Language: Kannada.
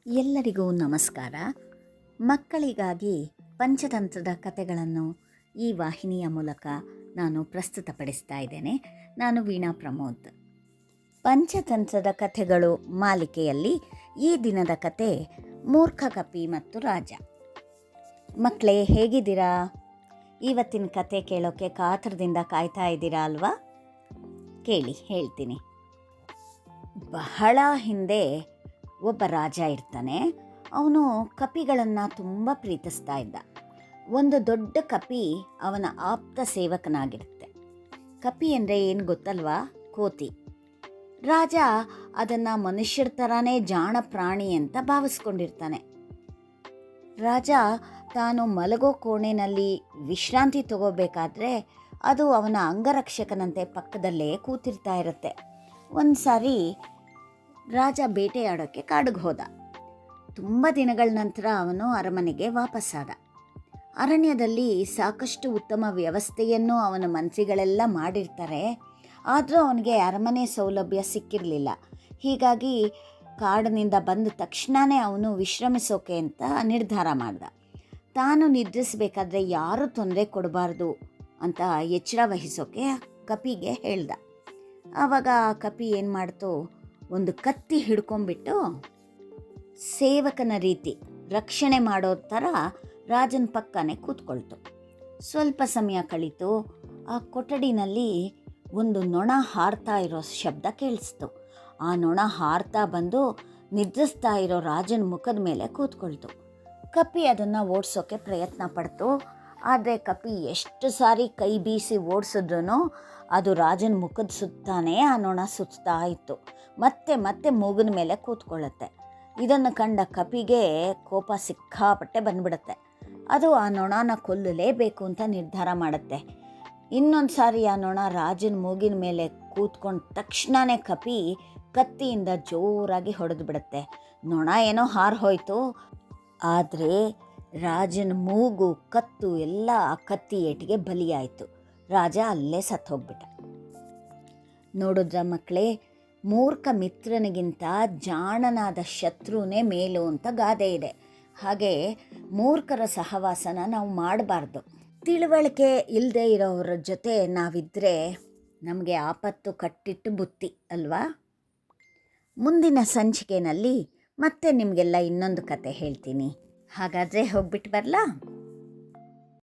ಎಲ್ಲರಿಗೂ ನಮಸ್ಕಾರ. ಮಕ್ಕಳಿಗಾಗಿ ಪಂಚತಂತ್ರದ ಕಥೆಗಳನ್ನು ಈ ವಾಹಿನಿಯ ಮೂಲಕ ನಾನು ಪ್ರಸ್ತುತಪಡಿಸ್ತಾ ಇದ್ದೇನೆ. ನಾನು ವೀಣಾ ಪ್ರಮೋದ್. ಪಂಚತಂತ್ರದ ಕಥೆಗಳು ಮಾಲಿಕೆಯಲ್ಲಿ ಈ ದಿನದ ಕತೆ ಮೂರ್ಖ ಕಪಿ ಮತ್ತು ರಾಜ. ಮಕ್ಕಳೇ, ಹೇಗಿದ್ದೀರಾ? ಇವತ್ತಿನ ಕತೆ ಕೇಳೋಕ್ಕೆ ಕಾತರದಿಂದ ಕಾಯ್ತಾ ಇದ್ದೀರಾ ಅಲ್ವಾ? ಕೇಳಿ, ಹೇಳ್ತೀನಿ. ಬಹಳ ಹಿಂದೆ ಒಬ್ಬ ರಾಜ ಇರ್ತಾನೆ. ಅವನು ಕಪಿಗಳನ್ನು ತುಂಬ ಪ್ರೀತಿಸ್ತಾ ಇದ್ದ. ಒಂದು ದೊಡ್ಡ ಕಪಿ ಅವನ ಆಪ್ತ ಸೇವಕನಾಗಿರುತ್ತೆ. ಕಪಿ ಅಂದರೆ ಏನು ಗೊತ್ತಲ್ವಾ? ಕೋತಿ. ರಾಜ ಅದನ್ನು ಮನುಷ್ಯರ ಥರನೇ ಜಾಣ ಪ್ರಾಣಿ ಅಂತ ಭಾವಿಸ್ಕೊಂಡಿರ್ತಾನೆ. ರಾಜ ತಾನು ಮಲಗೋ ಕೋಣೆಯಲ್ಲಿ ವಿಶ್ರಾಂತಿ ತಗೋಬೇಕಾದ್ರೆ ಅದು ಅವನ ಅಂಗರಕ್ಷಕನಂತೆ ಪಕ್ಕದಲ್ಲೇ ಕೂತಿರ್ತಾ ಇರುತ್ತೆ. ಒಂದು ಸಾರಿ ರಾಜ ಬೇಟೆಯಾಡೋಕ್ಕೆ ಕಾಡಿಗೆ ಹೋದ. ತುಂಬ ದಿನಗಳ ನಂತರ ಅವನು ಅರಮನೆಗೆ ವಾಪಸ್ಸಾದ. ಅರಣ್ಯದಲ್ಲಿ ಸಾಕಷ್ಟು ಉತ್ತಮ ವ್ಯವಸ್ಥೆಯನ್ನು ಅವನ ಮಂತ್ರಿಗಳೆಲ್ಲ ಮಾಡಿರ್ತಾರೆ. ಆದರೂ ಅವನಿಗೆ ಅರಮನೆ ಸೌಲಭ್ಯ ಸಿಕ್ಕಿರಲಿಲ್ಲ. ಹೀಗಾಗಿ ಕಾಡಿನಿಂದ ಬಂದ ತಕ್ಷಣವೇ ಅವನು ವಿಶ್ರಮಿಸೋಕೆ ಅಂತ ನಿರ್ಧಾರ ಮಾಡ್ದ. ತಾನು ನಿದ್ರಿಸಬೇಕಾದ್ರೆ ಯಾರೂ ತೊಂದರೆ ಕೊಡಬಾರ್ದು ಅಂತ ಎಚ್ಚರ ವಹಿಸೋಕೆ ಕಪಿಗೆ ಹೇಳ್ದ. ಆವಾಗ ಆ ಕಪಿ ಏನು ಮಾಡ್ತು, ಒಂದು ಕತ್ತಿ ಹಿಡ್ಕೊಂಡ್ಬಿಟ್ಟು ಸೇವಕನ ರೀತಿ ರಕ್ಷಣೆ ಮಾಡೋ ಥರ ರಾಜನ ಪಕ್ಕನೇ ಕೂತ್ಕೊಳ್ತು. ಸ್ವಲ್ಪ ಸಮಯ ಕಳೀತು. ಆ ಕೊಠಡಿನಲ್ಲಿ ಒಂದು ನೊಣ ಹಾರ್ತಾ ಇರೋ ಶಬ್ದ ಕೇಳಿಸ್ತು. ಆ ನೊಣ ಹಾರ್ತಾ ಬಂದು ನಿದ್ರಿಸ್ತಾ ಇರೋ ರಾಜನ ಮುಖದ ಮೇಲೆ ಕೂತ್ಕೊಳ್ತು. ಕಪಿ ಅದನ್ನು ಓಡಿಸೋಕ್ಕೆ ಪ್ರಯತ್ನ ಪಡ್ತು. ಆದರೆ ಕಪಿ ಎಷ್ಟು ಸಾರಿ ಕೈ ಬೀಸಿ ಓಡಿಸಿದ್ರೂ ಅದು ರಾಜನ ಮುಖದ ಸುತ್ತಾನೇ ಆ ನೊಣ ಸುತ್ತಾ ಇತ್ತು. ಮತ್ತೆ ಮತ್ತೆ ಮೂಗಿನ ಮೇಲೆ ಕೂತ್ಕೊಳ್ಳುತ್ತೆ. ಇದನ್ನು ಕಂಡ ಕಪಿಗೆ ಕೋಪ ಸಿಕ್ಕಾಪಟ್ಟೆ ಬಂದ್ಬಿಡುತ್ತೆ. ಅದು ಆ ನೊಣನ ಕೊಲ್ಲಲೇಬೇಕು ಅಂತ ನಿರ್ಧಾರ ಮಾಡುತ್ತೆ. ಇನ್ನೊಂದು ಸಾರಿ ಆ ನೊಣ ರಾಜನ ಮೂಗಿನ ಮೇಲೆ ಕೂತ್ಕೊಂಡ ತಕ್ಷಣವೇ ಕಪಿ ಕತ್ತಿಯಿಂದ ಜೋರಾಗಿ ಹೊಡೆದು ಬಿಡುತ್ತೆ. ನೊಣ ಏನೋ ಹಾರೋಯ್ತು. ಆದರೆ ರಾಜನ ಮೂಗು, ಕತ್ತು ಎಲ್ಲ ಆ ಕತ್ತಿ ಏಟಿಗೆ ಬಲಿಯಾಯಿತು. ರಾಜ ಅಲ್ಲೇ ಸತ್ತು ಹೋಗ್ಬಿಟ್ಟ. ನೋಡಿದ್ರ ಮಕ್ಕಳೇ, ಮೂರ್ಖ ಮಿತ್ರನಿಗಿಂತ ಜಾಣನಾದ ಶತ್ರುನೇ ಮೇಲು ಅಂತ ಗಾದೆ ಇದೆ. ಹಾಗೆ ಮೂರ್ಖರ ಸಹವಾಸನ ನಾವು ಮಾಡಬಾರ್ದು. ತಿಳುವಳಿಕೆ ಇಲ್ಲದೆ ಇರೋರ ಜೊತೆ ನಾವಿದ್ದರೆ ನಮಗೆ ಆಪತ್ತು ಕಟ್ಟಿಟ್ಟು ಬುತ್ತಿ ಅಲ್ವಾ? ಮುಂದಿನ ಸಂಚಿಕೆಯಲ್ಲಿ ಮತ್ತೆ ನಿಮಗೆಲ್ಲ ಇನ್ನೊಂದು ಕತೆ ಹೇಳ್ತೀನಿ. ಹಾಗಾದರೆ ಹೋಗ್ಬಿಟ್ಟು ಬರಲಾ?